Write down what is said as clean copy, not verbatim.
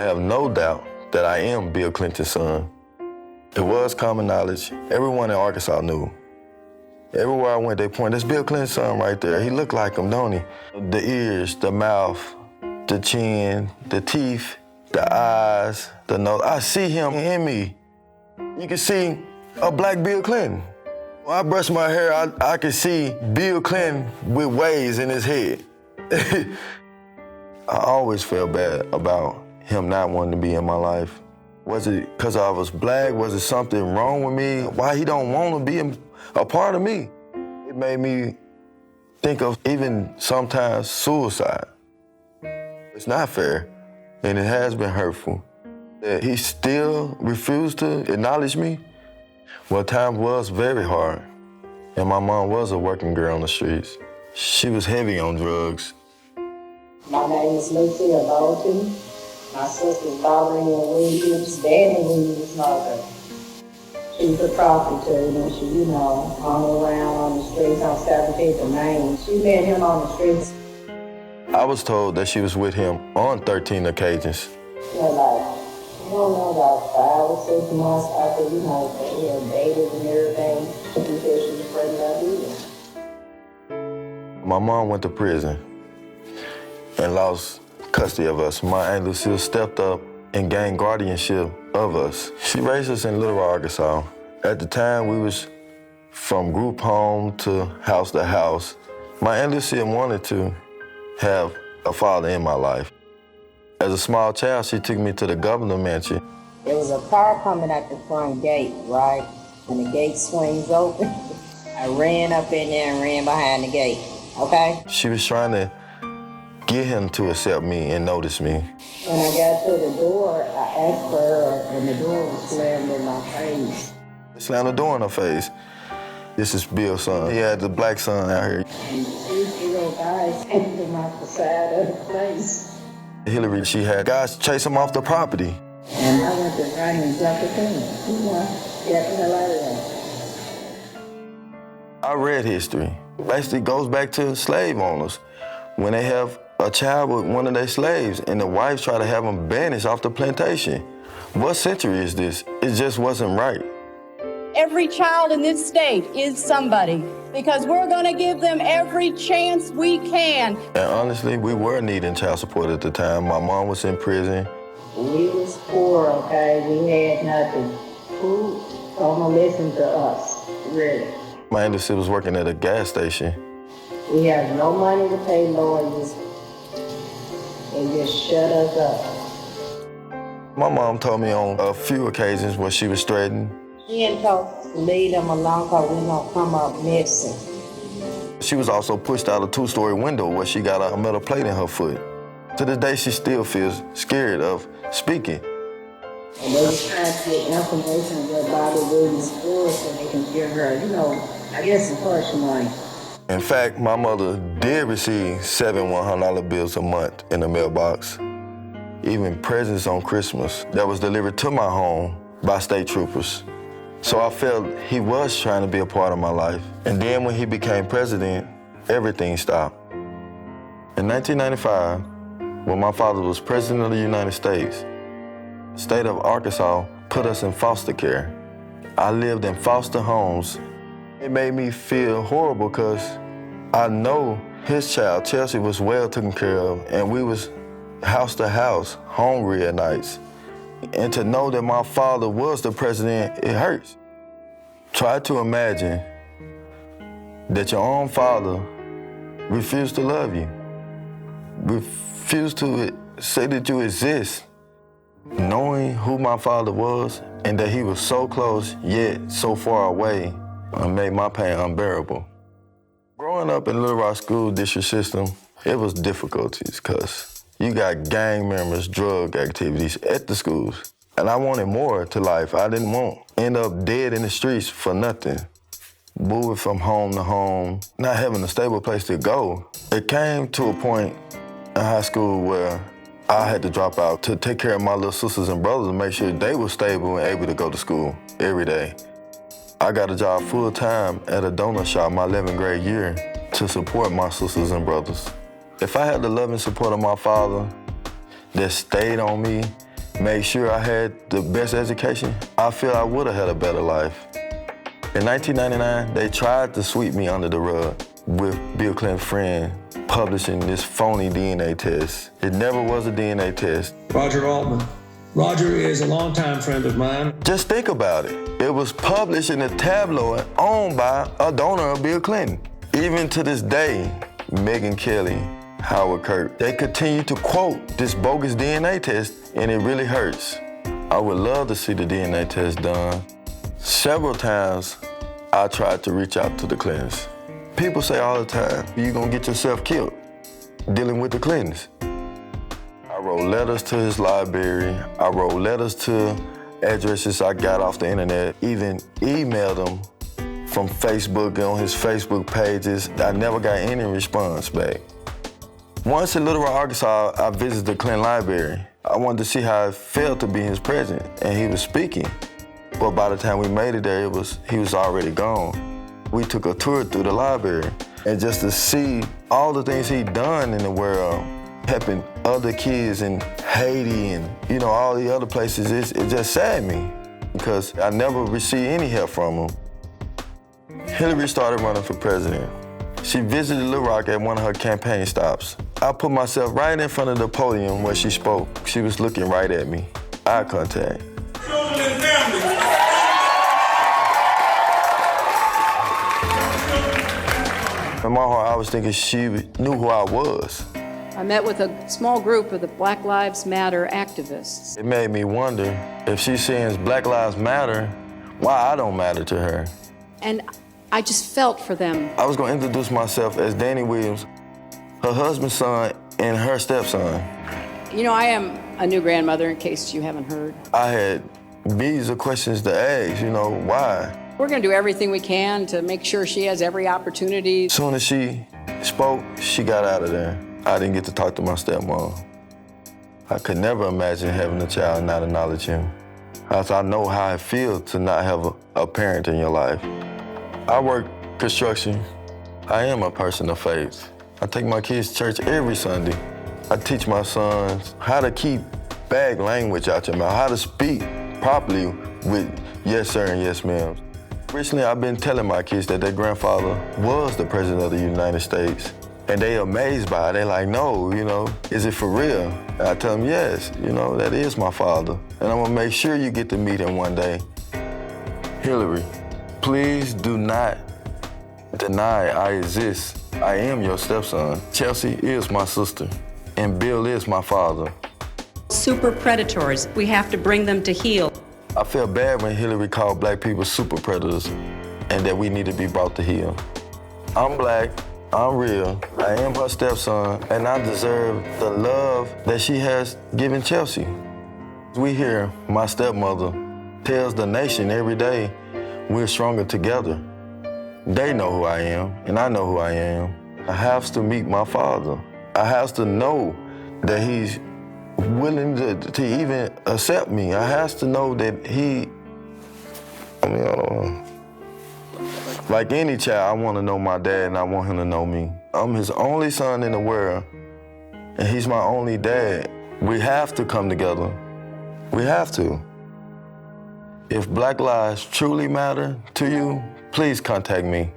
I have no doubt that I am Bill Clinton's son. It was common knowledge. Everyone in Arkansas knew. Everywhere I went, they pointed, that's Bill Clinton's son right there. He looked like him, don't he? The ears, the mouth, the chin, the teeth, the eyes, the nose. I see him in me. You can see a black Bill Clinton. When I brush my hair, I can see Bill Clinton with waves in his head. I always felt bad about him not wanting to be in my life. Was it because I was black? Was it something wrong with me? Why he don't want to be a part of me? It made me think of even sometimes suicide. It's not fair, and it has been hurtful. That he still refused to acknowledge me. Well, times was very hard, and my mom was a working girl on the streets. She was heavy on drugs. My name is Lucille. My sister's Danney Williams, Danney Williams' mother. She's a prostitute, and she, hung around on the streets on 17th and Main. She met him on the streets. I was told that she was with him on 13 occasions. I don't know, about 5 or 6 months after, they had dated and everything. She said she was pregnant again. My mom went to prison and lost custody of us. My Aunt Lucille stepped up and gained guardianship of us. She raised us in Little Rock, Arkansas. At the time, we was from group home to house. My Aunt Lucille wanted to have a father in my life. As a small child, she took me to the governor mansion. There was a car coming at the front gate, right? When the gate swings open, I ran up in there and ran behind the gate, okay? She was trying to get him to accept me and notice me. When I got to the door, I asked for her, and the door was slammed in my face. Slammed the door in her face. This is Bill's son. He had the black son out here. And 2 little guys hit him off the side of the place. Hillary, she had guys chase him off the property. And I went to run and jump the fence. Get the hell out of there. I read history. Basically goes back to slave owners. When they have a child with one of their slaves and the wives try to have them banished off the plantation. What century is this? It just wasn't right. Every child in this state is somebody because we're going to give them every chance we can. And honestly, we were needing child support at the time. My mom was in prison. We was poor, okay? We had nothing. Who gonna listen to us, really? My Aunt Lucille was working at a gas station. We have no money to pay lawyers. They just shut us up. My mom told me on a few occasions where she was threatened. She didn't talk to leave them alone because we're gonna come up missing. She was also pushed out a 2-story window where she got a metal plate in her foot. To this day, she still feels scared of speaking. And they was trying to get information about the Williams story so they can give her, I guess some first money. In fact, my mother did receive 7 $100 bills a month in the mailbox. Even presents on Christmas that was delivered to my home by state troopers. So I felt he was trying to be a part of my life. And then when he became president, everything stopped. In 1995, when my father was president of the United States, the state of Arkansas put us in foster care. I lived in foster homes. It made me feel horrible because I know his child, Chelsea, was well taken care of, and we was house to house, hungry at nights. And to know that my father was the president, it hurts. Try to imagine that your own father refused to love you, refused to say that you exist. Knowing who my father was and that he was so close yet so far away made my pain unbearable. Growing up in Little Rock School District system, it was difficulties because you got gang members, drug activities at the schools. And I wanted more to life. I didn't want to end up dead in the streets for nothing. Moving from home to home, not having a stable place to go. It came to a point in high school where I had to drop out to take care of my little sisters and brothers and make sure they were stable and able to go to school every day. I got a job full-time at a donut shop my 11th grade year to support my sisters and brothers. If I had the love and support of my father that stayed on me made sure I had the best education, I feel I would have had a better life. In 1999, they tried to sweep me under the rug with Bill Clinton's friend publishing this phony DNA test. It never was a DNA test. Roger Altman. Roger is a longtime friend of mine. Just think about it. It was published in a tabloid owned by a donor of Bill Clinton. Even to this day, Megyn Kelly, Howard Kirk, they continue to quote this bogus DNA test, and it really hurts. I would love to see the DNA test done. Several times, I tried to reach out to the Clintons. People say all the time, you're gonna get yourself killed dealing with the Clintons. I wrote letters to his library. I wrote letters to addresses I got off the internet, even emailed him from Facebook on his Facebook pages. I never got any response back. Once in Little Rock, Arkansas, I visited the Clinton Library. I wanted to see how it felt to be his president, and he was speaking. But by the time we made it there, he was already gone. We took a tour through the library, and just to see all the things he'd done in the world, helping other kids in Haiti and all the other places, it just saddened me because I never received any help from him. Hillary started running for president. She visited Little Rock at one of her campaign stops. I put myself right in front of the podium where she spoke. She was looking right at me, eye contact. Children and families. In my heart, I was thinking she knew who I was. I met with a small group of the Black Lives Matter activists. It made me wonder if she's saying Black Lives Matter, why I don't matter to her. And I just felt for them. I was gonna introduce myself as Danney Williams, her husband's son and her stepson. I am a new grandmother, in case you haven't heard. I had millions of questions to ask, why? We're gonna do everything we can to make sure she has every opportunity. As soon as she spoke, she got out of there. I didn't get to talk to my stepmom. I could never imagine having a child and not acknowledge him. As I know how it feels to not have a parent in your life. I work construction. I am a person of faith. I take my kids to church every Sunday. I teach my sons how to keep bad language out your mouth, how to speak properly with yes sir and yes ma'am. Recently, I've been telling my kids that their grandfather was the president of the United States. And they amazed by it. They like, no, is it for real? And I tell them, yes, that is my father. And I'm gonna make sure you get to meet him one day. Hillary, please do not deny I exist. I am your stepson. Chelsea is my sister, and Bill is my father. Super predators, we have to bring them to heel. I felt bad when Hillary called black people super predators and that we need to be brought to heel. I'm black, I'm real, I am her stepson, and I deserve the love that she has given Chelsea. We hear my stepmother tells the nation every day, we're stronger together. They know who I am, and I know who I am. I have to meet my father. I have to know that he's willing to even accept me. I have to know that I don't know. Like any child, I want to know my dad and I want him to know me. I'm his only son in the world, and he's my only dad. We have to come together. We have to. If Black lives truly matter to you, please contact me.